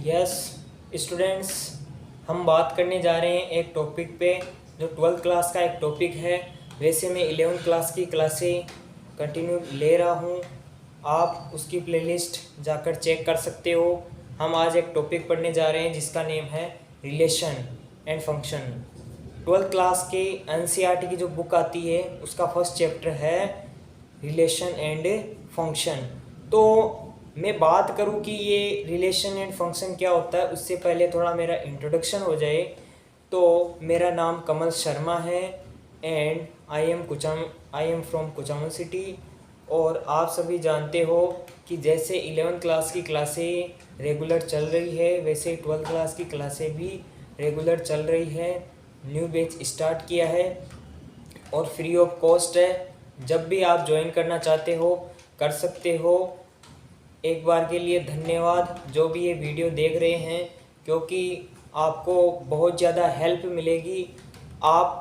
Yes students, हम बात करने जा रहे हैं एक टॉपिक पे जो 12th क्लास का एक टॉपिक है। वैसे मैं 11th क्लास की क्लासें कंटिन्यू ले रहा हूँ, आप उसकी प्लेलिस्ट जाकर चेक कर सकते हो। हम आज एक टॉपिक पढ़ने जा रहे हैं जिसका नेम है relation and function. 12th class के एनसीईआरटी की जो बुक आती है उसका फर्स्ट चैप्टर है रिलेशन एंड फंक्शन। तो मैं बात करूं कि ये रिलेशन एंड फंक्शन क्या होता है, उससे पहले थोड़ा मेरा इंट्रोडक्शन हो जाए। तो मेरा नाम कमल शर्मा है and I am from Kuchaman city. और आप सभी जानते हो कि जैसे 11th क्लास की क्लासें रेगुलर चल रही है वैसे 12th क्लास की क्लासें भी रेगुलर चल रही है। न्यू बैच स्टार्ट किया है और फ्री ऑफ कॉस्ट है। जब भी आप ज्वाइन करना चाहते हो कर सकते हो। एक बार के लिए धन्यवाद जो भी ये वीडियो देख रहे हैं, क्योंकि आपको बहुत ज़्यादा हेल्प मिलेगी। आप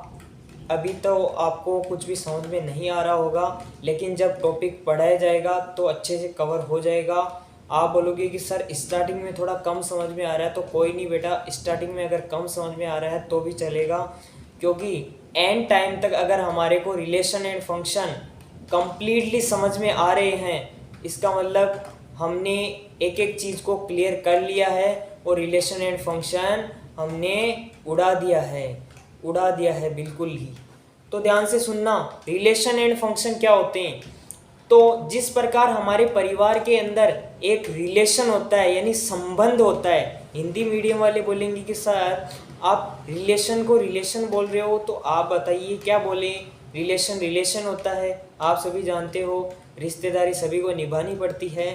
अभी तो आपको कुछ भी समझ में नहीं आ रहा होगा, लेकिन जब टॉपिक पढ़ाया जाएगा तो अच्छे से कवर हो जाएगा। आप बोलोगे कि सर स्टार्टिंग में थोड़ा कम समझ में आ रहा है, तो कोई नहीं बेटा, स्टार्टिंग में अगर कम समझ में आ रहा है तो भी चलेगा, क्योंकि एंड टाइम तक अगर हमारे को रिलेशन एंड फंक्शन कंप्लीटली समझ में आ रहे हैं, इसका मतलब हमने एक एक चीज़ को क्लियर कर लिया है और रिलेशन एंड फंक्शन हमने उड़ा दिया है बिल्कुल ही। तो ध्यान से सुनना, रिलेशन एंड फंक्शन क्या होते हैं। तो जिस प्रकार हमारे परिवार के अंदर एक रिलेशन होता है यानी संबंध होता है, हिंदी मीडियम वाले बोलेंगे कि सर आप रिलेशन को रिलेशन बोल रहे हो, तो आप बताइए क्या बोले। रिलेशन होता है, आप सभी जानते हो, रिश्तेदारी सभी को निभानी पड़ती है।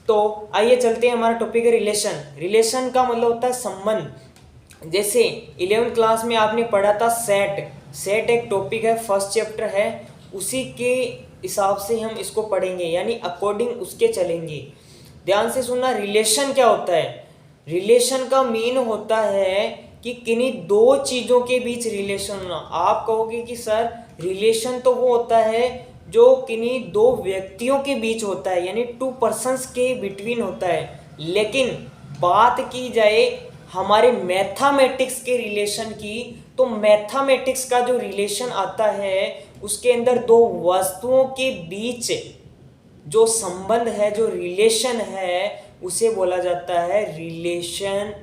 तो आइए चलते हैं, हमारा टॉपिक है रिलेशन का मतलब होता है संबंध। जैसे 11th क्लास में आपने पढ़ा था सेट एक टॉपिक है, फर्स्ट चैप्टर है, उसी के हिसाब से हम इसको पढ़ेंगे, यानी अकॉर्डिंग उसके चलेंगे। ध्यान से सुनना, रिलेशन क्या होता है। रिलेशन का मीन होता है कि किन्हीं दो चीज़ों के बीच रिलेशन होना। आप कहोगे कि सर रिलेशन तो वो होता है जो किन्हीं दो व्यक्तियों के बीच होता है, यानी टू पर्सन्स के बिटवीन होता है। लेकिन बात की जाए हमारे मैथमेटिक्स के रिलेशन की, तो मैथमेटिक्स का जो रिलेशन आता है उसके अंदर दो वस्तुओं के बीच जो संबंध है, जो रिलेशन है, उसे बोला जाता है रिलेशन,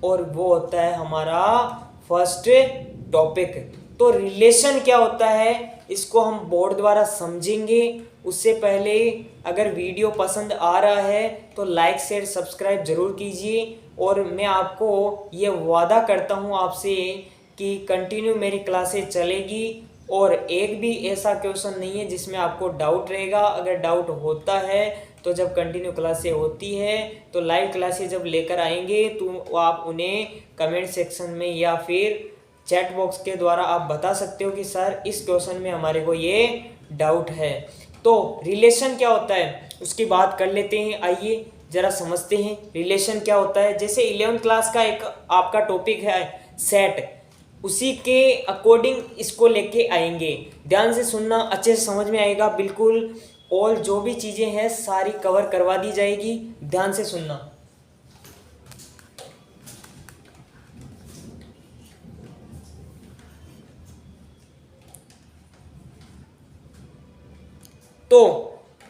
और वो होता है हमारा फर्स्ट टॉपिक। तो रिलेशन क्या होता है इसको हम बोर्ड द्वारा समझेंगे। उससे पहले अगर वीडियो पसंद आ रहा है तो लाइक शेयर सब्सक्राइब जरूर कीजिए, और मैं आपको ये वादा करता हूँ आपसे कि कंटिन्यू मेरी क्लासेस चलेगी और एक भी ऐसा क्वेश्चन नहीं है जिसमें आपको डाउट रहेगा। अगर डाउट होता है तो जब कंटिन्यू क्लासें होती है तो लाइव क्लासेस जब लेकर आएंगे तो आप उन्हें कमेंट सेक्शन में या फिर चैट बॉक्स के द्वारा आप बता सकते हो कि सर इस क्वेश्चन में हमारे को ये डाउट है। तो रिलेशन क्या होता है उसकी बात कर लेते हैं, आइए ज़रा समझते हैं रिलेशन क्या होता है। जैसे 11th क्लास का एक आपका टॉपिक है सेट, उसी के अकॉर्डिंग इसको लेके आएंगे। ध्यान से सुनना, अच्छे से समझ में आएगा बिल्कुल, और जो भी चीज़ें हैं सारी कवर करवा दी जाएगी। ध्यान से सुनना। तो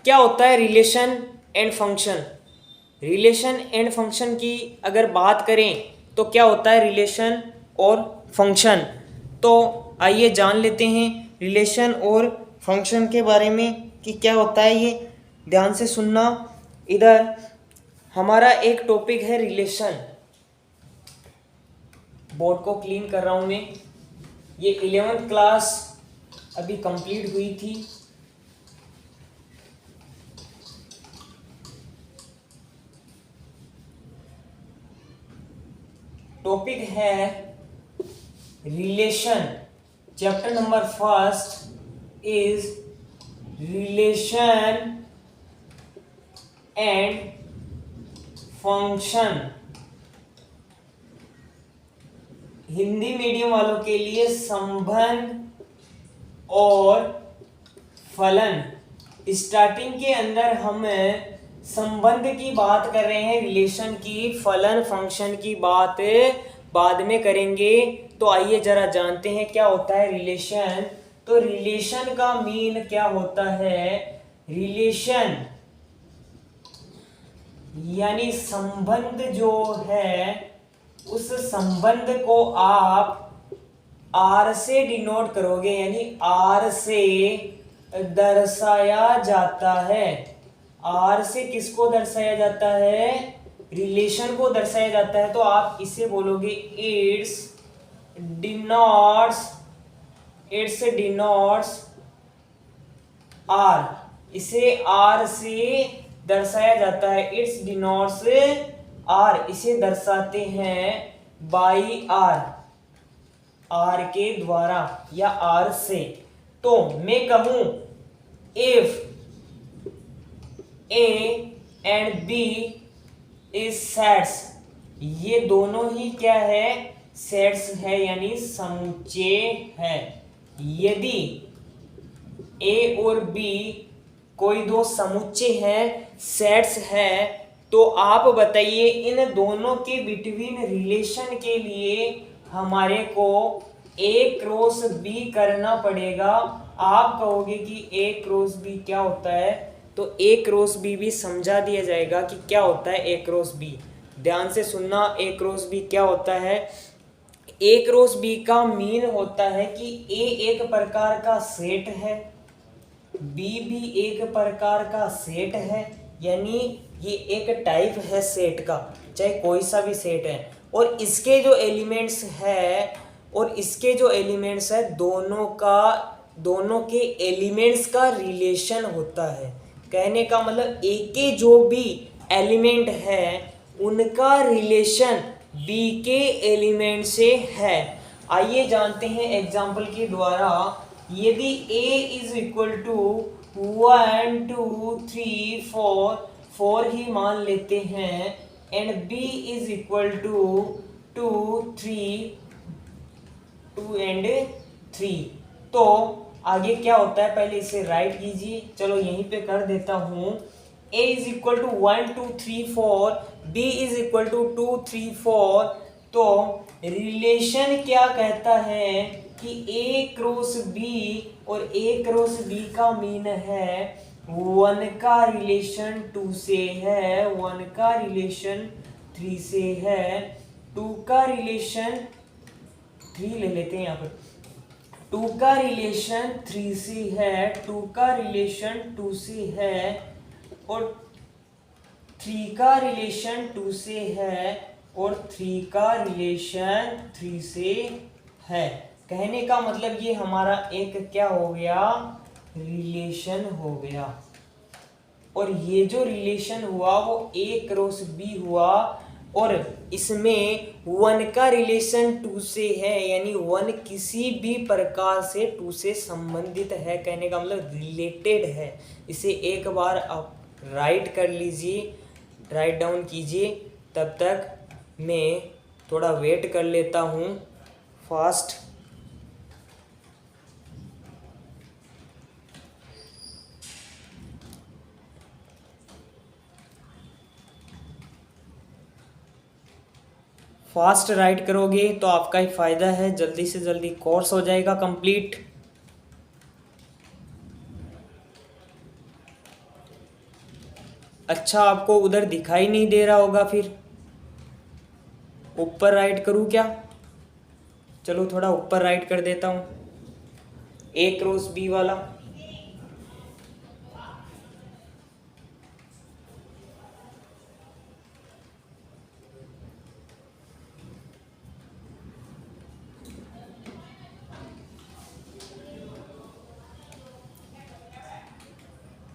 क्या होता है relation and function. Relation and function की अगर बात करें तो क्या होता है रिलेशन और फंक्शन, तो आइए जान लेते हैं रिलेशन और फंक्शन के बारे में कि क्या होता है ये। ध्यान से सुनना, इधर हमारा एक टॉपिक है रिलेशन। बोर्ड को क्लीन कर रहा हूँ मैं। ये 11th क्लास अभी कंप्लीट हुई थी। टॉपिक है relation, chapter number first is relation and function. Hindi medium वालों के लिए संबंध और फलन। स्टार्टिंग के अंदर हम संबंध की बात कर रहे हैं, रिलेशन की, फलन फंक्शन की बात बाद में करेंगे। तो आइए जरा जानते हैं क्या होता है रिलेशन। तो रिलेशन का मीन क्या होता है? रिलेशन यानी संबंध जो है, उस संबंध को आप आर से डिनोट करोगे, यानी आर से दर्शाया जाता है। आर से किसको दर्शाया जाता है? रिलेशन को दर्शाया जाता है। तो आप इसे बोलोगे इट्स डिनोट्स आर। इसे आर से दर्शाया जाता है, इट्स डिनोट्स आर। इसे दर्शाते हैं बाई आर, आर के द्वारा या आर से। तो मैं कहूं if A and B is sets, ये दोनों ही क्या है? सेट्स है, यानी समुच्चय है। यदि ए और बी कोई दो समुच्चय है, सेट्स है, तो आप बताइए इन दोनों के बिटवीन रिलेशन के लिए हमारे को ए क्रॉस बी करना पड़ेगा। आप कहोगे कि ए क्रॉस बी क्या होता है, तो ए क्रॉस बी भी समझा दिया जाएगा कि क्या होता है ए क्रॉस बी। ध्यान से सुनना, ए क्रॉस बी क्या होता है। ए क्रॉस बी का मीन होता है कि ए एक प्रकार का सेट है, बी भी एक प्रकार का सेट है, यानी ये एक टाइप है सेट का, चाहे कोई सा भी सेट है। और इसके जो एलिमेंट्स है दोनों के एलिमेंट्स का रिलेशन होता है। कहने का मतलब ए के जो भी एलिमेंट है उनका रिलेशन बी के एलिमेंट से है। आइए जानते हैं एग्जाम्पल के द्वारा। यदि a इज इक्वल टू 1 2 3 4, 4 ही मान लेते हैं, and b is equal to 2 3 2 and 3, तो आगे क्या होता है पहले इसे राइट कीजिए। चलो यहीं पे कर देता हूं। a is equal to 1 2 3 4, b is equal to 2 3 4। तो रिलेशन क्या कहता है कि a क्रॉस b, और a क्रॉस b का मीन है 1 का रिलेशन 2 से है, 1 का रिलेशन 3 से है, 2 का रिलेशन 3 ले लेते हैं यहाँ पर, 2 का रिलेशन 3 से है, 2 का रिलेशन 2 से है, और 3 का रिलेशन 2 से है, और 3 का रिलेशन 3 से है। कहने का मतलब ये हमारा एक क्या हो गया? रिलेशन हो गया। और ये जो रिलेशन हुआ वो a क्रॉस b हुआ, और इसमें 1 का रिलेशन 2 से है, यानी 1 किसी भी प्रकार से 2 से संबंधित है। कहने का मतलब रिलेटेड है। इसे एक बार आप राइट कर लीजिए, राइट डाउन कीजिए। तब तक मैं थोड़ा वेट कर लेता हूँ फास्ट। फास्ट राइट करोगे तो आपका ही फायदा है, जल्दी से जल्दी कोर्स हो जाएगा कंप्लीट। अच्छा, आपको उधर दिखाई नहीं दे रहा होगा, फिर ऊपर राइट करूँ क्या? चलो थोड़ा ऊपर राइट कर देता हूँ, ए क्रॉस बी वाला।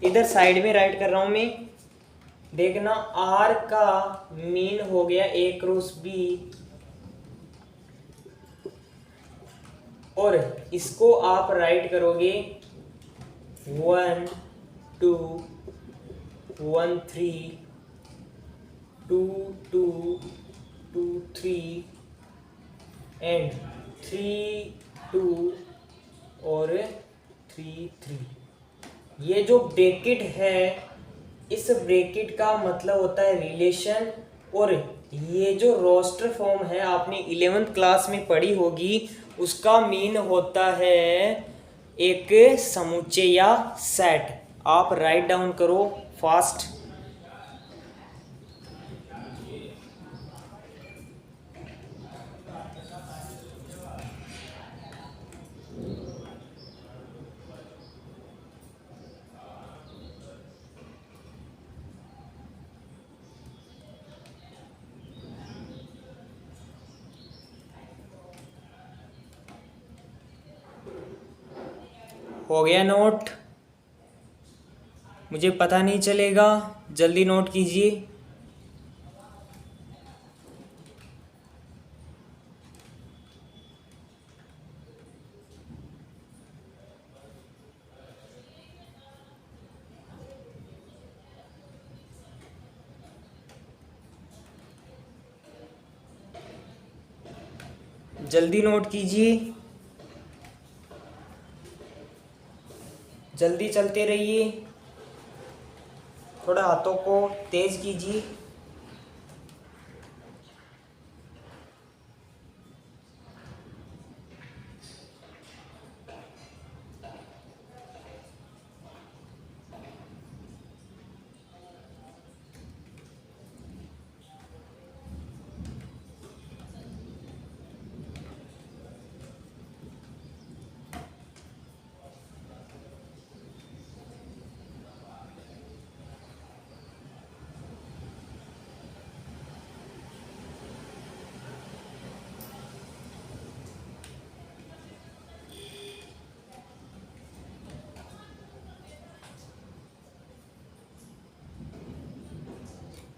इधर साइड में राइट कर रहा हूं मैं। देखना, आर का मीन हो गया ए क्रॉस बी, और इसको आप राइट करोगे 1 2 1 3 2 2 2 3 एंड 3 2 और 3 3। ये जो ब्रैकेट है इस ब्रैकेट का मतलब होता है रिलेशन, और ये जो रोस्टर फॉर्म है आपने 11th क्लास में पढ़ी होगी, उसका मीन होता है एक समुच्चय या सेट। आप राइट डाउन करो फास्ट। हो गया नोट? मुझे पता नहीं चलेगा, जल्दी नोट कीजिए। जल्दी नोट कीजिए, जल्दी चलते रहिए, थोड़ा हाथों को तेज कीजिए।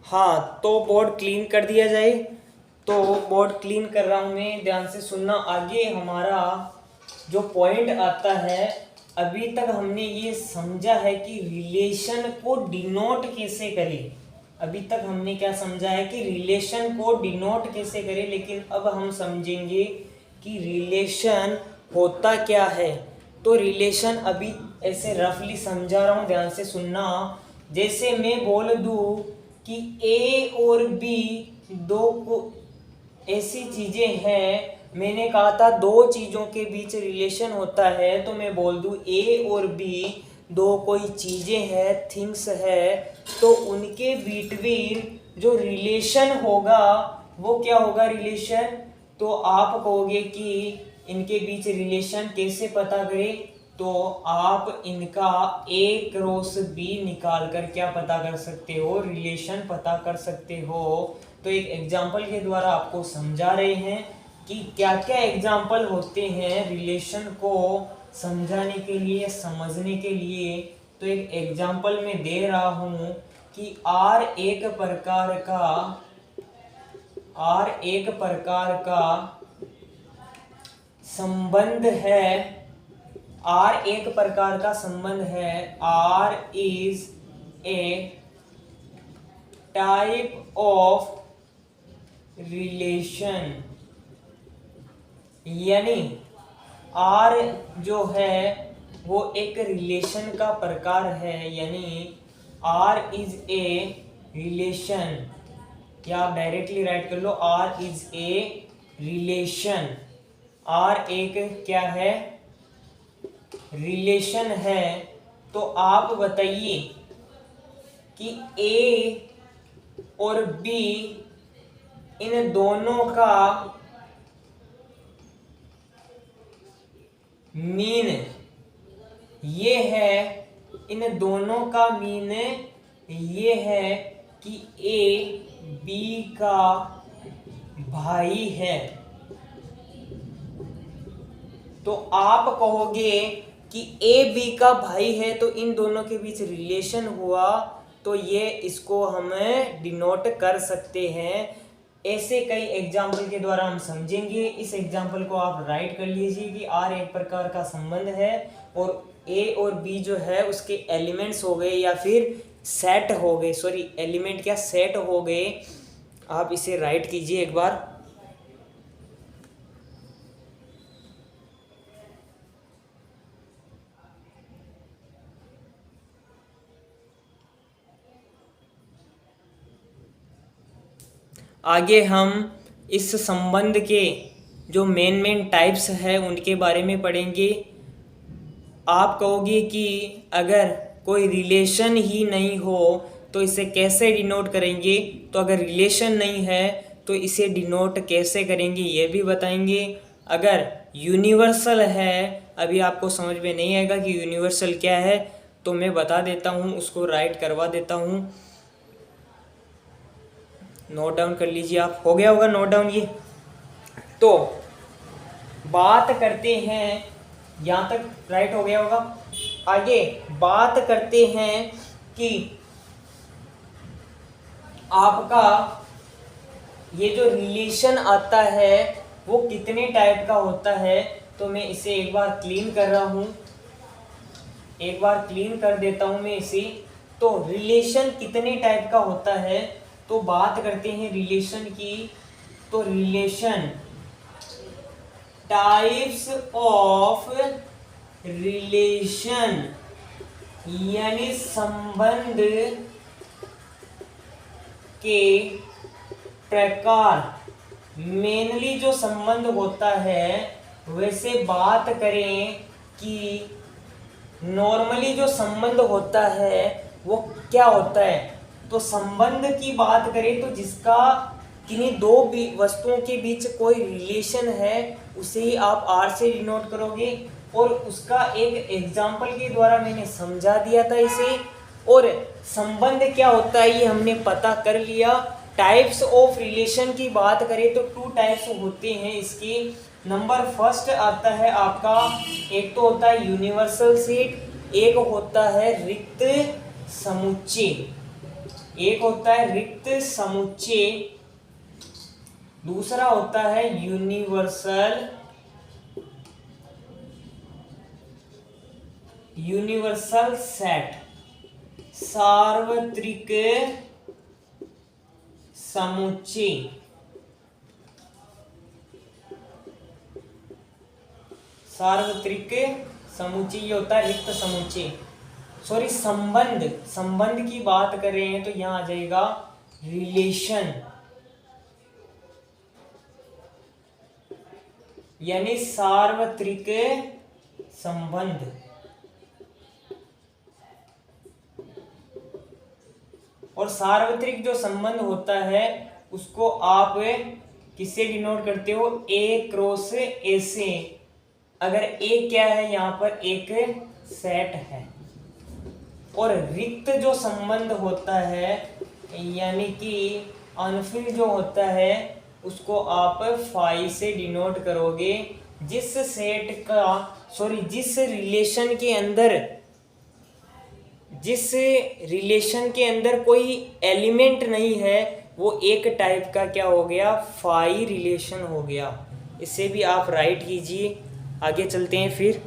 हाँ, तो बोर्ड क्लीन कर दिया जाए। तो बोर्ड क्लीन कर रहा हूँ मैं, ध्यान से सुनना। आगे हमारा जो पॉइंट आता है, अभी तक हमने ये समझा है कि रिलेशन को डिनोट कैसे करें। अभी तक हमने क्या समझा है कि रिलेशन को डिनोट कैसे करें, लेकिन अब हम समझेंगे कि रिलेशन होता क्या है। तो रिलेशन अभी ऐसे रफली समझा रहा हूँ, ध्यान से सुनना। जैसे मैं बोल दूँ कि ए और बी दो को ऐसी चीजें हैं, मैंने कहा था दो चीजों के बीच रिलेशन होता है, तो मैं बोल दूं ए और बी दो कोई चीजें हैं, थिंग्स है, तो उनके बिटवीन जो रिलेशन होगा वो क्या होगा रिलेशन। तो आप कहोगे कि इनके बीच रिलेशन कैसे पता करें, तो आप इनका ए क्रॉस बी निकाल कर क्या पता कर सकते हो, रिलेशन पता कर सकते हो। तो एक एग्जाम्पल के द्वारा आपको समझा रहे हैं कि क्या क्या एग्जाम्पल होते हैं रिलेशन को समझाने के लिए, समझने के लिए। तो एक एग्जाम्पल मैं दे रहा हूं कि आर एक प्रकार का संबंध है, आर एक प्रकार का संबंध है, R is a type of relation. यानी आर जो है वो एक रिलेशन का प्रकार है, यानी आर इज ए रिलेशन, या आप डायरेक्टली राइट कर लो R is a relation. R एक क्या है, रिलेशन है। तो आप बताइए कि ए और बी इन दोनों का मीन ये है, इन दोनों का मीन ये है कि ए बी का भाई है। तो आप कहोगे कि ए बी का भाई है, तो इन दोनों के बीच रिलेशन हुआ, तो ये इसको हम डिनोट कर सकते हैं। ऐसे कई एग्जाम्पल के द्वारा हम समझेंगे। इस एग्जाम्पल को आप राइट कर लीजिए कि आर एक प्रकार का संबंध है, और ए और बी जो है उसके एलिमेंट्स हो गए, या फिर सेट हो गए, सॉरी एलिमेंट क्या सेट हो गए। आप इसे राइट कीजिए एक बार। आगे हम इस संबंध के जो मेन टाइप्स है उनके बारे में पढ़ेंगे। आप कहोगे कि अगर कोई रिलेशन ही नहीं हो तो इसे कैसे डिनोट करेंगे, तो अगर रिलेशन नहीं है तो इसे डिनोट कैसे करेंगे ये भी बताएंगे। अगर यूनिवर्सल है, अभी आपको समझ में नहीं आएगा कि यूनिवर्सल क्या है, तो मैं बता देता हूँ, उसको राइट करवा देता हूँ। नोट डाउन कर लीजिए आप, हो गया होगा नोट डाउन ये। तो बात करते हैं, यहाँ तक राइट हो गया होगा। आगे बात करते हैं कि आपका ये जो रिलेशन आता है वो कितने टाइप का होता है। तो मैं इसे एक बार क्लीन कर रहा हूँ, एक बार क्लीन कर देता हूँ मैं इसे। तो रिलेशन कितने टाइप का होता है, तो बात करते हैं रिलेशन की। तो रिलेशन, टाइप्स ऑफ रिलेशन यानी संबंध के प्रकार। मेनली जो संबंध होता है, वैसे बात करें कि नॉर्मली जो संबंध होता है वो क्या होता है, तो संबंध की बात करें तो जिसका किन्हीं दो वस्तुओं के बीच कोई रिलेशन है उसे ही आप आर से डिनोट करोगे। और उसका एक एग्जाम्पल के द्वारा मैंने समझा दिया था इसे। और संबंध क्या होता है ये हमने पता कर लिया। टाइप्स ऑफ रिलेशन की बात करें तो 2 टाइप्स होते हैं इसकी। नंबर फर्स्ट आता है आपका, एक तो होता है यूनिवर्सल सेट, एक होता है रिक्त समुच्चय। एक होता है रिक्त समुच्चय, दूसरा होता है यूनिवर्सल सेट, सार्वत्रिक समुच्चय। सार्वत्रिक समुच्चय ये होता है रिक्त समुच्चय। सॉरी, संबंध की बात कर रहे हैं तो यहां आ जाएगा रिलेशन, यानी सार्वत्रिक संबंध। और सार्वत्रिक जो संबंध होता है उसको आप किससे डिनोट करते हो, ए क्रॉस ए से। अगर ए क्या है, यहाँ पर एक सेट है। और रिक्त जो संबंध होता है यानी कि अनफिल्ड जो होता है उसको आप फाई से डिनोट करोगे। जिस रिलेशन के अंदर कोई एलिमेंट नहीं है वो एक टाइप का क्या हो गया, फाई रिलेशन हो गया। इसे भी आप राइट कीजिए। आगे चलते हैं फिर।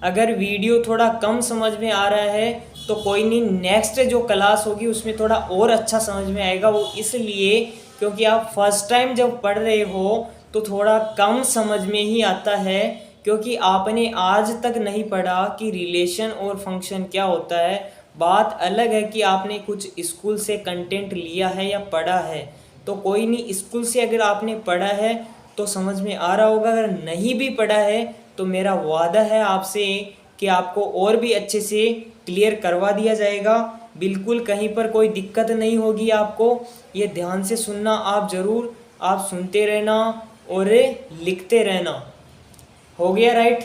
अगर वीडियो थोड़ा कम समझ में आ रहा है तो कोई नहीं, नेक्स्ट जो क्लास होगी उसमें थोड़ा और अच्छा समझ में आएगा। वो इसलिए क्योंकि आप फर्स्ट टाइम जब पढ़ रहे हो तो थोड़ा कम समझ में ही आता है, क्योंकि आपने आज तक नहीं पढ़ा कि रिलेशन और फंक्शन क्या होता है। बात अलग है कि आपने कुछ स्कूल से कंटेंट लिया है या पढ़ा है, तो कोई नहीं, स्कूल से अगर आपने पढ़ा है तो समझ में आ रहा होगा। अगर नहीं भी पढ़ा है तो मेरा वादा है आपसे कि आपको और भी अच्छे से क्लियर करवा दिया जाएगा। बिल्कुल कहीं पर कोई दिक्कत नहीं होगी आपको। ये ध्यान से सुनना आप ज़रूर, आप सुनते रहना और लिखते रहना। हो गया राइट।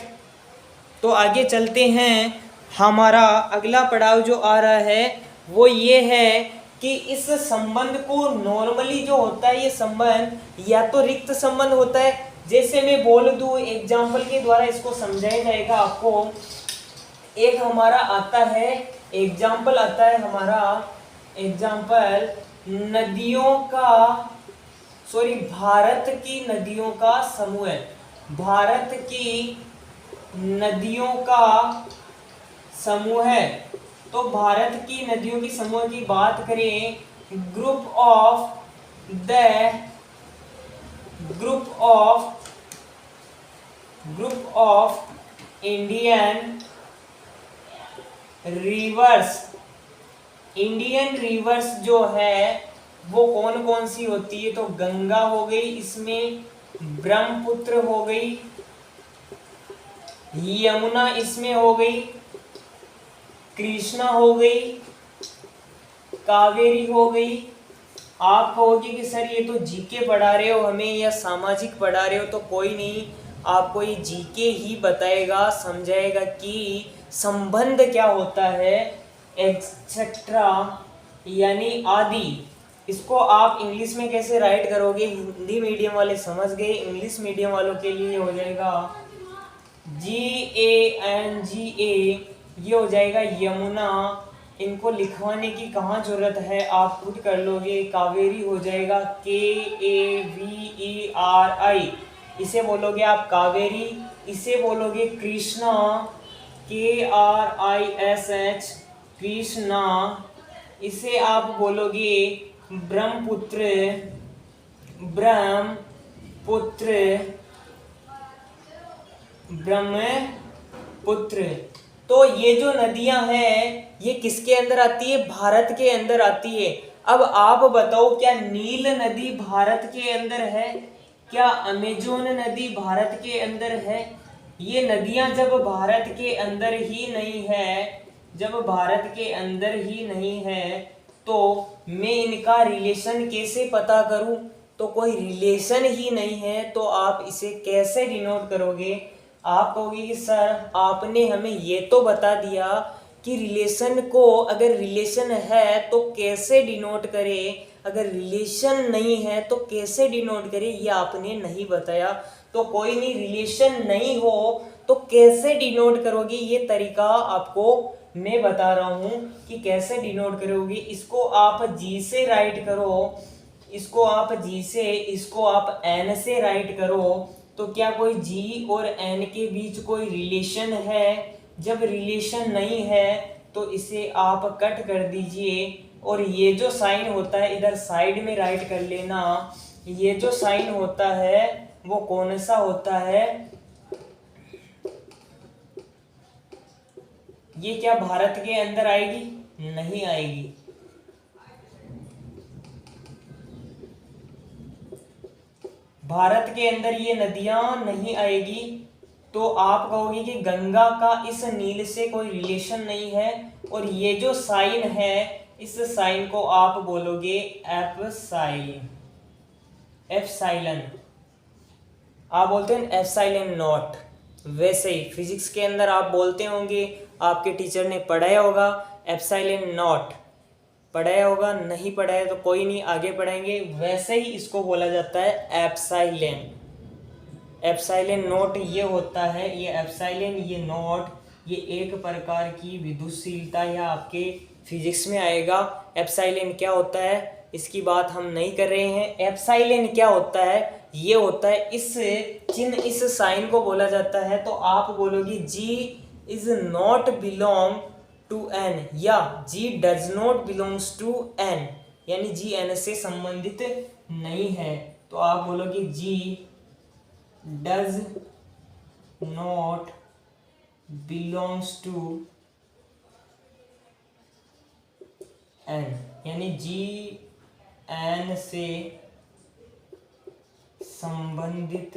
तो आगे चलते हैं। हमारा अगला पड़ाव जो आ रहा है वो ये है कि इस संबंध को नॉर्मली जो होता है, ये संबंध या तो रिक्त संबंध होता है, जैसे मैं बोल दूं एग्जाम्पल के द्वारा इसको समझाया जाएगा आपको। एक हमारा आता है एग्जाम्पल, आता है हमारा एग्जाम्पल नदियों का, सॉरी, भारत की नदियों का समूह है। भारत की नदियों का समूह है। तो भारत की नदियों की समूह की बात करें, group of Indian reverse, Indian reverse जो है वो कौन कौन सी होती है? तो गंगा हो गई, इसमें ब्रह्मपुत्र हो गई, यमुना इसमें हो गई, कृष्णा हो गई, कावेरी हो गई। आप कहोगे कि सर ये तो जीके पढ़ा रहे हो हमें या सामाजिक पढ़ा रहे हो, तो कोई नहीं, आपको ये जीके ही बताएगा, समझाएगा कि संबंध क्या होता है, एक्सेट्रा यानी आदि। इसको आप इंग्लिश में कैसे राइट करोगे? हिंदी मीडियम वाले समझ गए, इंग्लिश मीडियम वालों के लिए हो जाएगा GANGA, ये हो जाएगा यमुना। इनको लिखवाने की कहाँ जरूरत है, आप खुद कर लोगे। कावेरी हो जाएगा KAVERI, इसे बोलोगे आप कावेरी। इसे बोलोगे कृष्णा, KRISH, कृष्णा। इसे आप बोलोगे ब्रह्मपुत्र, ब्रह्मपुत्र, ब्रह्मपुत्र। तो ये जो नदियां हैं ये किसके अंदर आती है? भारत के अंदर आती है। अब आप बताओ, क्या नील नदी भारत के अंदर है? क्या अमेजोन नदी भारत के अंदर है? ये नदियां जब भारत के अंदर ही नहीं है, जब भारत के अंदर ही नहीं है, तो मैं इनका रिलेशन कैसे पता करूं? तो कोई रिलेशन ही नहीं है, तो आप इसे कैसे डिनोट करोगे? आप कहोगे कि सर आपने हमें ये तो बता दिया कि रिलेशन को, अगर रिलेशन है तो कैसे डिनोट करें, अगर रिलेशन नहीं है तो कैसे डिनोट करें, ये आपने नहीं बताया। तो कोई नहीं, रिलेशन नहीं हो तो कैसे डिनोट करोगे, ये तरीका आपको मैं बता रहा हूं कि कैसे डिनोट करोगे। इसको आप जी से राइट करो, इसको आप जी से, इसको आप एन से राइट करो। तो क्या कोई जी और एन के बीच कोई रिलेशन है? जब रिलेशन नहीं है तो इसे आप कट कर दीजिए, और ये जो साइन होता है इधर साइड में राइट कर लेना। ये जो साइन होता है वो कौन सा होता है? ये क्या भारत के अंदर आएगी? नहीं आएगी। भारत के अंदर ये नदियां नहीं आएगी। तो आप कहोगे कि गंगा का इस नील से कोई रिलेशन नहीं है, और ये जो साइन है इस साइन को आप बोलोगे एप्साइलन। एप्साइलन आप बोलते हैं एप्साइलन नॉट। वैसे ही फिजिक्स के अंदर आप बोलते होंगे, आपके टीचर ने पढ़ाया होगा एप्साइलन नॉट, पढ़ाया होगा, नहीं पढ़ाया तो कोई नहीं, आगे पढ़ाएंगे। वैसे ही इसको बोला जाता है एप्साइलन। एप्साइलन नोट ये होता है, ये एप्साइलन, ये नोट, ये एक प्रकार की विद्युतशीलता या आपके फिजिक्स में आएगा। एप्साइलन क्या होता है इसकी बात हम नहीं कर रहे हैं। एप्साइलन क्या होता है? ये होता है, इस चिन्ह, इस साइन को बोला जाता है। तो आप बोलोगे G is not belong to N, या G does not belongs to N, यानी जी एन से संबंधित नहीं है। तो आप बोलोगे G does not belongs to N, यानी जी एन से संबंधित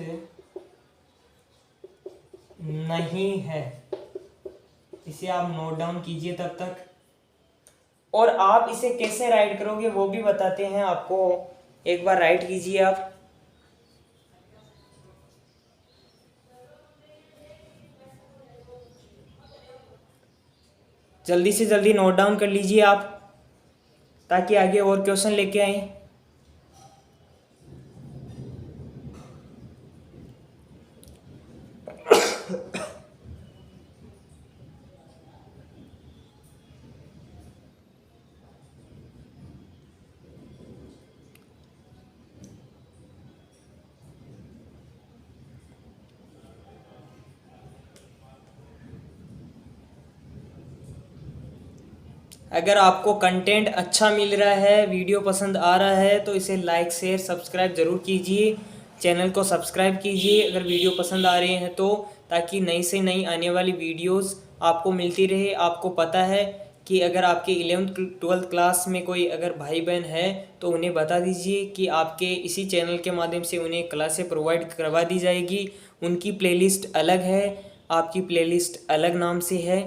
नहीं है। इसे आप नोट डाउन कीजिए तब तक। और आप इसे कैसे राइट करोगे वो भी बताते हैं आपको, एक बार राइट कीजिए आप। जल्दी से जल्दी नोट डाउन कर लीजिए आप, ताकि आगे और क्वेश्चन लेके आए। अगर आपको कंटेंट अच्छा मिल रहा है, वीडियो पसंद आ रहा है, तो इसे लाइक शेयर सब्सक्राइब ज़रूर कीजिए। चैनल को सब्सक्राइब कीजिए अगर वीडियो पसंद आ रहे हैं तो, ताकि नई से नई आने वाली वीडियोस आपको मिलती रहे। आपको पता है कि अगर आपके 11th-12th क्लास में कोई अगर भाई बहन है तो उन्हें बता दीजिए कि आपके इसी चैनल के माध्यम से उन्हें क्लासें प्रोवाइड करवा दी जाएगी। उनकी प्लेलिस्ट अलग है, आपकी प्लेलिस्ट अलग नाम से है।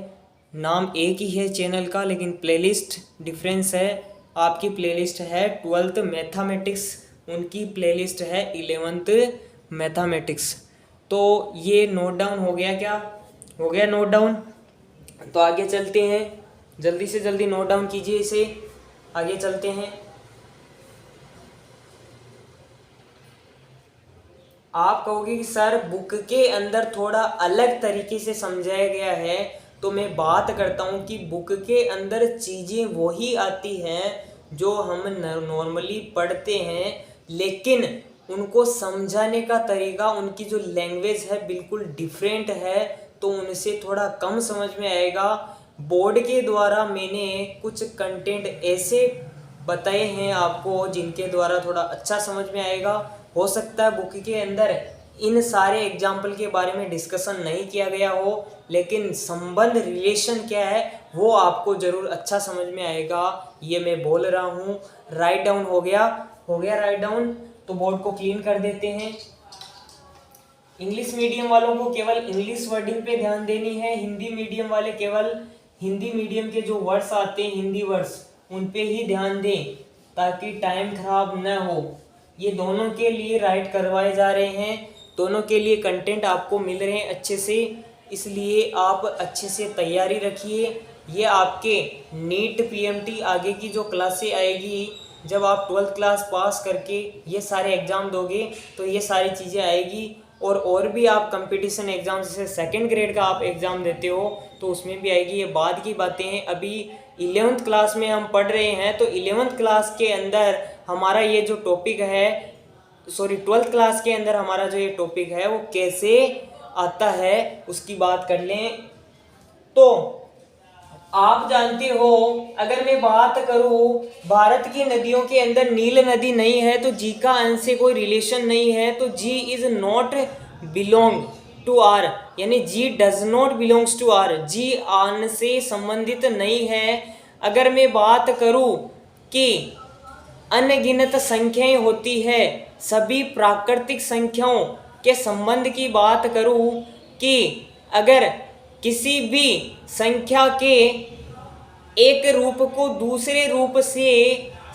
नाम एक ही है चैनल का, लेकिन प्लेलिस्ट डिफरेंस है। आपकी प्लेलिस्ट है 12th मैथमेटिक्स, उनकी प्लेलिस्ट है 11th मैथमेटिक्स। तो ये नोट डाउन हो गया क्या? हो गया नोट डाउन। तो आगे चलते हैं, जल्दी से जल्दी नोट डाउन कीजिए इसे, आगे चलते हैं। आप कहोगे कि सर बुक के अंदर थोड़ा अलग तरीके से समझाया गया है, तो मैं बात करता हूँ कि बुक के अंदर चीज़ें वही आती हैं जो हम नॉर्मली पढ़ते हैं, लेकिन उनको समझाने का तरीका, उनकी जो लैंग्वेज है बिल्कुल डिफरेंट है, तो उनसे थोड़ा कम समझ में आएगा। बोर्ड के द्वारा मैंने कुछ कंटेंट ऐसे बताए हैं आपको जिनके द्वारा थोड़ा अच्छा समझ में आएगा। हो सकता है बुक के अंदर इन सारे एग्जाम्पल के बारे में डिस्कशन नहीं किया गया हो, लेकिन संबंध रिलेशन क्या है वो आपको ज़रूर अच्छा समझ में आएगा, ये मैं बोल रहा हूँ। राइट डाउन हो गया राइट डाउन। तो बोर्ड को क्लीन कर देते हैं। इंग्लिश मीडियम वालों को केवल इंग्लिश वर्डिंग पे ध्यान देनी है, हिंदी मीडियम वाले केवल हिंदी मीडियम के जो वर्ड्स आते हैं, हिंदी वर्ड्स, उन पे ही ध्यान दें ताकि टाइम खराब न हो। ये दोनों के लिए राइट करवाए जा रहे हैं, दोनों के लिए कंटेंट आपको मिल रहे हैं अच्छे से, इसलिए आप अच्छे से तैयारी रखिए। ये आपके नीट पीएमटी आगे की जो क्लासें आएगी, जब आप 12th क्लास पास करके ये सारे एग्ज़ाम दोगे तो ये सारी चीज़ें आएगी। और भी आप कंपटीशन एग्ज़ाम, जैसे 2nd ग्रेड का आप एग्ज़ाम देते हो तो उसमें भी आएगी। ये बाद की बातें हैं, अभी 11th क्लास में हम पढ़ रहे हैं, तो 11th क्लास के अंदर हमारा ये जो टॉपिक है, 12th क्लास के अंदर हमारा जो ये टॉपिक है वो कैसे आता है उसकी बात कर लें। तो आप जानते हो, अगर मैं बात करूं भारत की नदियों के अंदर नील नदी नहीं है तो जी का अंश से कोई रिलेशन नहीं है, तो G is not belong to R, यानी G does not belongs to R, G आन से संबंधित नहीं है। अगर मैं बात करूं कि अनगिनत संख्याएं होती है, सभी प्राकृतिक संख्याओं के संबंध की बात करूं कि अगर किसी भी संख्या के एक रूप को दूसरे रूप से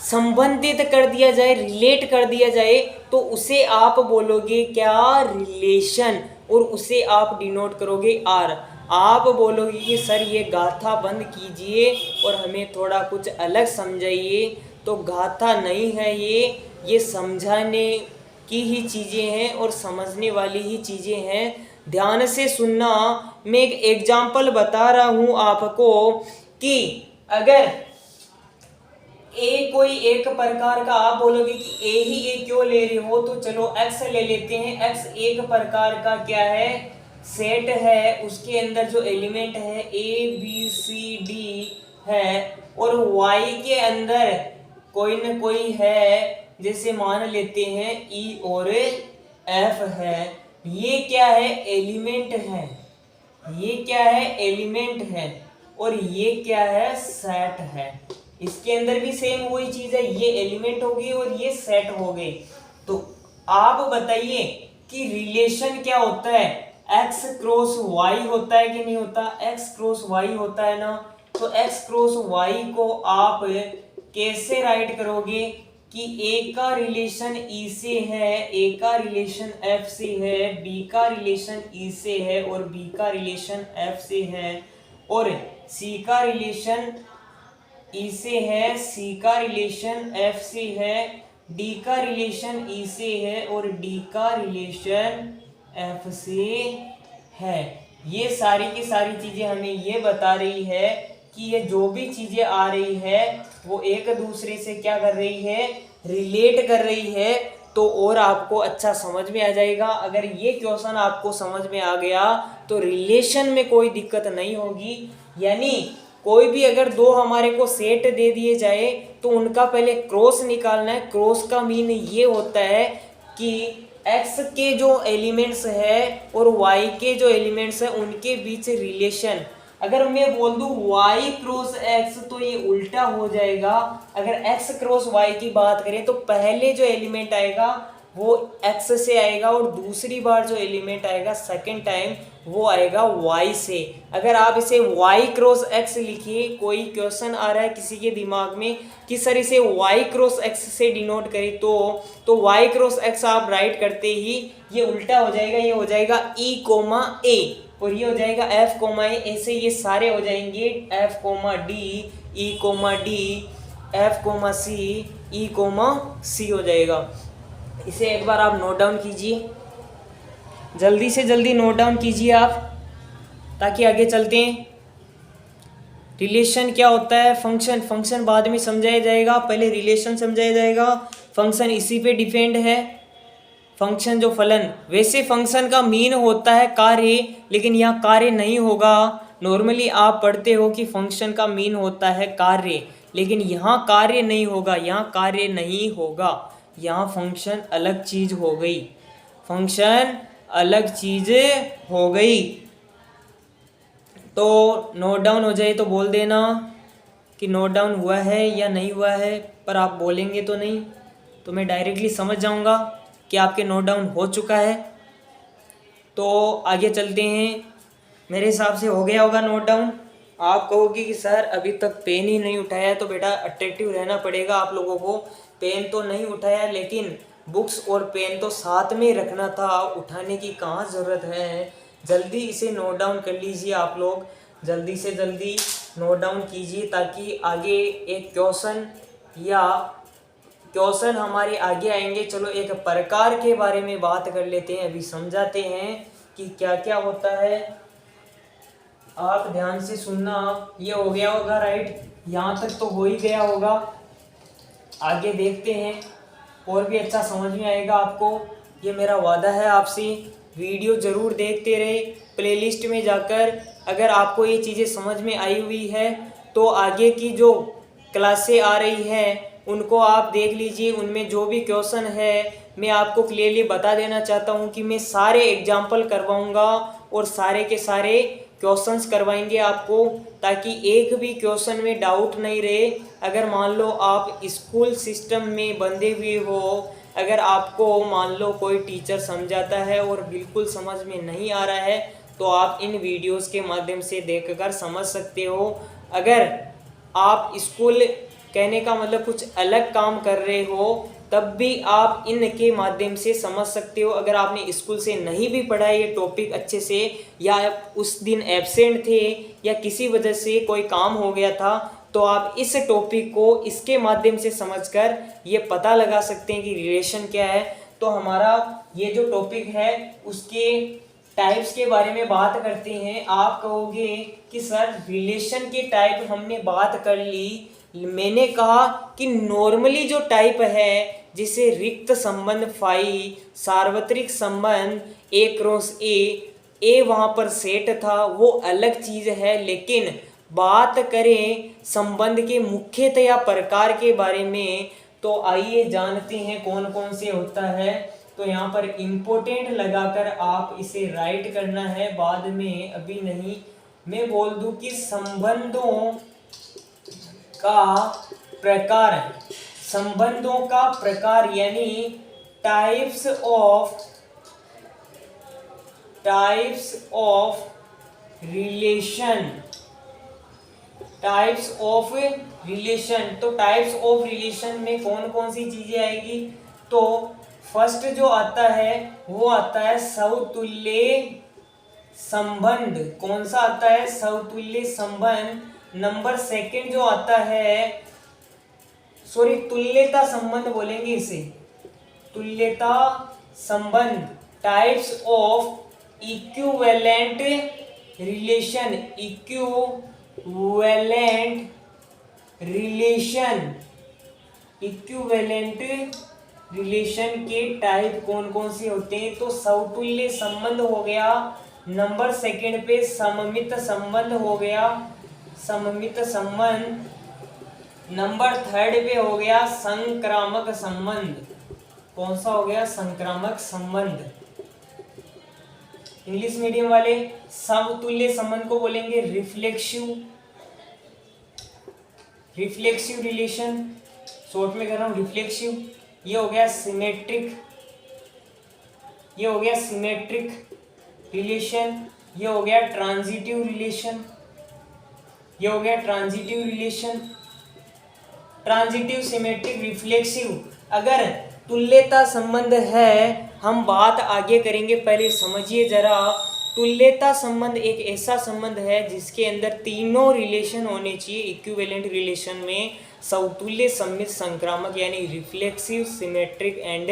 संबंधित कर दिया जाए, रिलेट कर दिया जाए, तो उसे आप बोलोगे क्या? रिलेशन, और उसे आप डिनोट करोगे आर। आप बोलोगे कि सर ये गाथा बंद कीजिए और हमें थोड़ा कुछ अलग समझाइए, तो गाथा नहीं है ये समझाने की ही चीज़ें हैं और समझने वाली ही चीज़ें हैं। ध्यान से सुनना, मैं एक एग्जाम्पल बता रहा हूँ आपको कि अगर ए कोई एक प्रकार का, आप बोलोगे कि ए ही ए क्यों ले रहे हो, तो चलो एक्स ले लेते हैं। एक्स एक प्रकार का क्या है? सेट है, उसके अंदर जो एलिमेंट है ए बी सी डी है, और वाई के अंदर कोई न कोई है, जैसे मान लेते हैं ई और एफ है। ये क्या है? एलिमेंट है। ये क्या है? एलिमेंट है। और ये क्या है? सेट है। इसके अंदर भी सेम वही चीज है, ये एलिमेंट हो गई और ये सेट हो गई। तो आप बताइए कि रिलेशन क्या होता है? x क्रॉस y होता है कि नहीं होता? x क्रॉस y होता है ना। तो x क्रॉस y को आप कैसे राइट करोगे कि a का रिलेशन e से है, a का रिलेशन f से है, b का रिलेशन e से है और b का रिलेशन f से है, और c का रिलेशन e से है, c का रिलेशन f से है, d का रिलेशन e से है और d का रिलेशन f से है। ये सारी की सारी चीजें हमें ये बता रही है कि ये जो भी चीजें आ रही है वो एक दूसरे से क्या कर रही है? रिलेट कर रही है। तो और आपको अच्छा समझ में आ जाएगा। अगर ये क्वेश्चन आपको समझ में आ गया तो रिलेशन में कोई दिक्कत नहीं होगी। यानी कोई भी अगर दो हमारे को सेट दे दिए जाए तो उनका पहले क्रॉस निकालना है। क्रॉस का मीन ये होता है कि x के जो एलिमेंट्स है और y के जो एलिमेंट्स है उनके बीच रिलेशन। अगर मैं बोल दूं y क्रॉस x तो ये उल्टा हो जाएगा। अगर x क्रॉस y की बात करें तो पहले जो एलिमेंट आएगा वो x से आएगा और दूसरी बार जो एलिमेंट आएगा सेकेंड टाइम वो आएगा y से। अगर आप इसे y क्रॉस x लिखिए, कोई क्वेश्चन आ रहा है किसी के दिमाग में कि सर इसे y क्रॉस x से डिनोट करें तो y क्रॉस x आप राइट करते ही ये उल्टा हो जाएगा, ये हो जाएगा e कोमा a और ये हो जाएगा f कोमा ए। ऐसे ये सारे हो जाएंगे f comma D, e comma D, f comma C, e comma C हो जाएगा। इसे एक बार आप नोट डाउन कीजिए, जल्दी से जल्दी नोट डाउन कीजिए आप, ताकि आगे चलते हैं। रिलेशन क्या होता है, फंक्शन बाद में समझाया जाएगा, पहले रिलेशन समझाया जाएगा। फंक्शन इसी पे डिपेंड है, फंक्शन जो फलन। वैसे फंक्शन का मीन होता है कार्य, लेकिन यहाँ कार्य नहीं होगा। नॉर्मली आप पढ़ते हो कि फंक्शन का मीन होता है कार्य, लेकिन यहाँ कार्य नहीं होगा, यहाँ कार्य नहीं होगा, यहाँ फंक्शन अलग चीज हो गई, फंक्शन अलग चीज हो गई। तो नोट डाउन हो जाए तो बोल देना कि नोट डाउन हुआ है या नहीं हुआ है, पर आप बोलेंगे तो नहीं, तो मैं डायरेक्टली समझ जाऊंगा कि आपके नोट डाउन हो चुका है। तो आगे चलते हैं। मेरे हिसाब से हो गया होगा नोट डाउन। आप कहोगे कि सर अभी तक पेन ही नहीं उठाया, तो बेटा अट्रैक्टिव रहना पड़ेगा आप लोगों को। पेन तो नहीं उठाया, लेकिन बुक्स और पेन तो साथ में रखना था, उठाने की कहाँ ज़रूरत है। जल्दी इसे नोट डाउन कर लीजिए आप लोग, जल्दी से जल्दी नोट डाउन कीजिए, ताकि आगे एक क्वेश्चन हमारे आगे आएंगे। चलो एक प्रकार के बारे में बात कर लेते हैं, अभी समझाते हैं कि क्या क्या होता है। आप ध्यान से सुनना। ये हो गया होगा राइट, यहाँ तक तो हो ही गया होगा। आगे देखते हैं, और भी अच्छा समझ में आएगा आपको, ये मेरा वादा है आपसे। वीडियो ज़रूर देखते रहे, प्लेलिस्ट में जाकर अगर आपको ये चीज़ें समझ में आई हुई है तो आगे की जो क्लासें आ रही हैं उनको आप देख लीजिए। उनमें जो भी क्वेश्चन है मैं आपको क्लियरली बता देना चाहता हूँ कि मैं सारे एग्जाम्पल करवाऊँगा और सारे के सारे क्वेश्चंस करवाएंगे आपको, ताकि एक भी क्वेश्चन में डाउट नहीं रहे। अगर मान लो आप स्कूल सिस्टम में बंधे हुए हो, अगर आपको मान लो कोई टीचर समझाता है और बिल्कुल समझ में नहीं आ रहा है, तो आप इन वीडियोस के माध्यम से देखकर समझ सकते हो। अगर आप स्कूल, कहने का मतलब कुछ अलग काम कर रहे हो, तब भी आप इनके माध्यम से समझ सकते हो। अगर आपने स्कूल से नहीं भी पढ़ा ये टॉपिक अच्छे से, या उस दिन एब्सेंट थे या किसी वजह से कोई काम हो गया था, तो आप इस टॉपिक को इसके माध्यम से समझकर ये पता लगा सकते हैं कि रिलेशन क्या है। तो हमारा ये जो टॉपिक है उसके टाइप्स के बारे में बात करते हैं। आप कहोगे कि सर रिलेशन के टाइप हमने बात कर ली। मैंने कहा कि नॉर्मली जो टाइप है, जिसे रिक्त संबंध फाई, सार्वत्रिक संबंध ए क्रॉस ए वहाँ पर सेट था, वो अलग चीज़ है। लेकिन बात करें संबंध के मुख्यतया प्रकार के बारे में, तो आइए जानते हैं कौन कौन से होता है। तो यहाँ पर इम्पोर्टेंट लगाकर आप इसे राइट करना है, बाद में अभी नहीं। मैं बोल दूं कि संबंधों का प्रकार, संबंधों का प्रकार यानी types of relation, types of relation. तो टाइप्स ऑफ रिलेशन में कौन कौन सी चीजें आएगी? तो फर्स्ट जो आता है वो आता है समतुल्य संबंध। कौन सा आता है? समतुल्य संबंध। नंबर सेकंड जो आता है, सॉरी तुल्यता संबंध बोलेंगे इसे, तुल्यता संबंध। Types of equivalent relation, equivalent relation, equivalent relation के टाइप कौन कौन से होते हैं? तो समतुल्य संबंध हो गया, नंबर सेकंड पे सममित संबंध हो गया, सममित संबंध। नंबर थर्ड पे हो गया संक्रामक संबंध। कौन सा हो गया? संक्रामक संबंध। इंग्लिश मीडियम वाले समतुल्य संबंध को बोलेंगे रिफ्लेक्सिव रिलेशन, शॉर्ट में कर रहा हूं रिफ्लेक्सिव। ये हो गया सिमेट्रिक रिलेशन। ये हो गया transitive relation. Transitive, symmetric, reflexive. अगर तुल्यता संबंध है, हम बात आगे करेंगे, पहले समझिए जरा। तुल्यता संबंध एक ऐसा संबंध है जिसके अंदर तीनों रिलेशन होने चाहिए। इक्विवेलेंट रिलेशन में समतुल्य, सममित, संक्रामक यानी रिफ्लेक्सिव, सिमेट्रिक एंड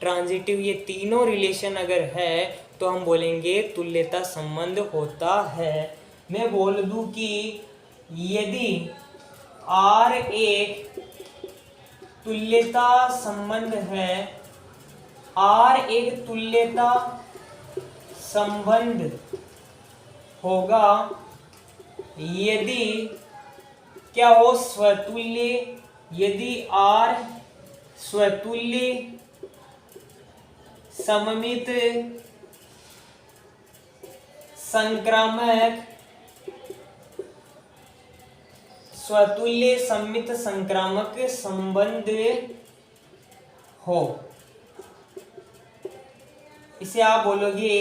ट्रांजिटिव, ये तीनों रिलेशन अगर है तो हम बोलेंगे तुल्यता संबंध होता है। मैं बोल दूं कि यदि R एक तुल्यता संबंध है, R एक तुल्यता संबंध होगा यदि क्या हो स्वतुल्य, यदि R स्वतुल्य, सममित, संक्रामक, स्वतुल्य, सममित, संक्रामक संबंध हो। इसे आप बोलोगे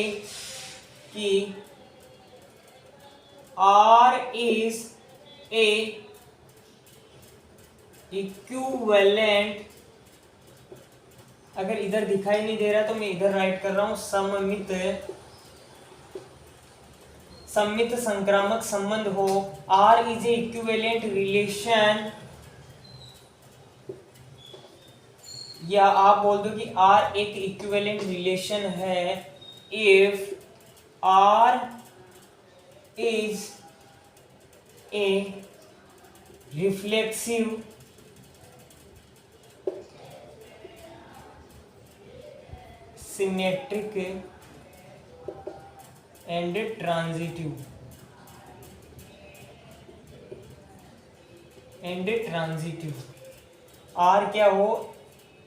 कि R is a equivalent, अगर इधर दिखाई नहीं दे रहा तो मैं इधर राइट कर रहा हूं, सममित संक्रामक संबंध हो। R is a equivalent relation, या आप बोल दो कि R एक इक्विवेलेंट रिलेशन है if R is a reflexive, symmetric and transitive R क्या हो,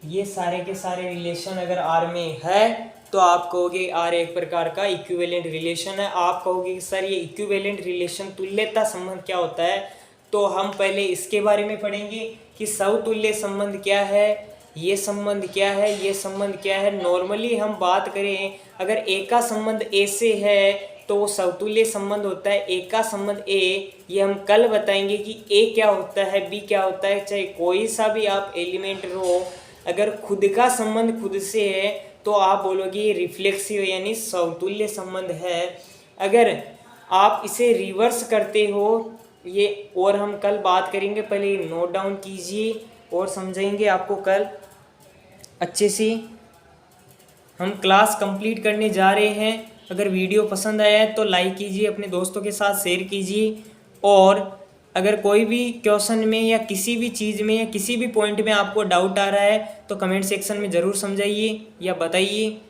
ये सारे के सारे रिलेशन अगर R में है तो आप कहोगे R एक प्रकार का इक्विवेलेंट रिलेशन है। आप कहोगे कि सर ये इक्विवेलेंट रिलेशन, तुल्यता संबंध क्या होता है, तो हम पहले इसके बारे में पढ़ेंगे कि समतुल्य संबंध क्या है, ये संबंध क्या है, ये संबंध क्या है। नॉर्मली हम बात करें, अगर ए का संबंध ए से है तो वो समतुल्य संबंध होता है। ए का संबंध ए, ये हम कल बताएंगे कि ए क्या होता है, बी क्या होता है। चाहे कोई सा भी आप एलिमेंट लो, अगर खुद का संबंध खुद से है तो आप बोलोगे ये रिफ्लेक्सिव यानी समतुल्य संबंध है। अगर आप इसे रिवर्स करते हो, ये और हम कल बात करेंगे, पहले नोट डाउन कीजिए और समझेंगे आपको कल अच्छे से। हम क्लास कंप्लीट करने जा रहे हैं। अगर वीडियो पसंद आया है तो लाइक कीजिए, अपने दोस्तों के साथ शेयर कीजिए, और अगर कोई भी क्वेश्चन में या किसी भी चीज़ में या किसी भी पॉइंट में आपको डाउट आ रहा है तो कमेंट सेक्शन में ज़रूर समझाइए या बताइए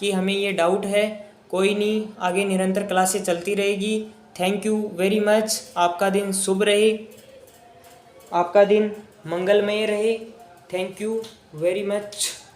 कि हमें ये डाउट है। कोई नहीं, आगे निरंतर क्लासें चलती रहेगी। Thank you very much. आपका दिन शुभ रहे, आपका दिन मंगलमय रहे। Thank you very much.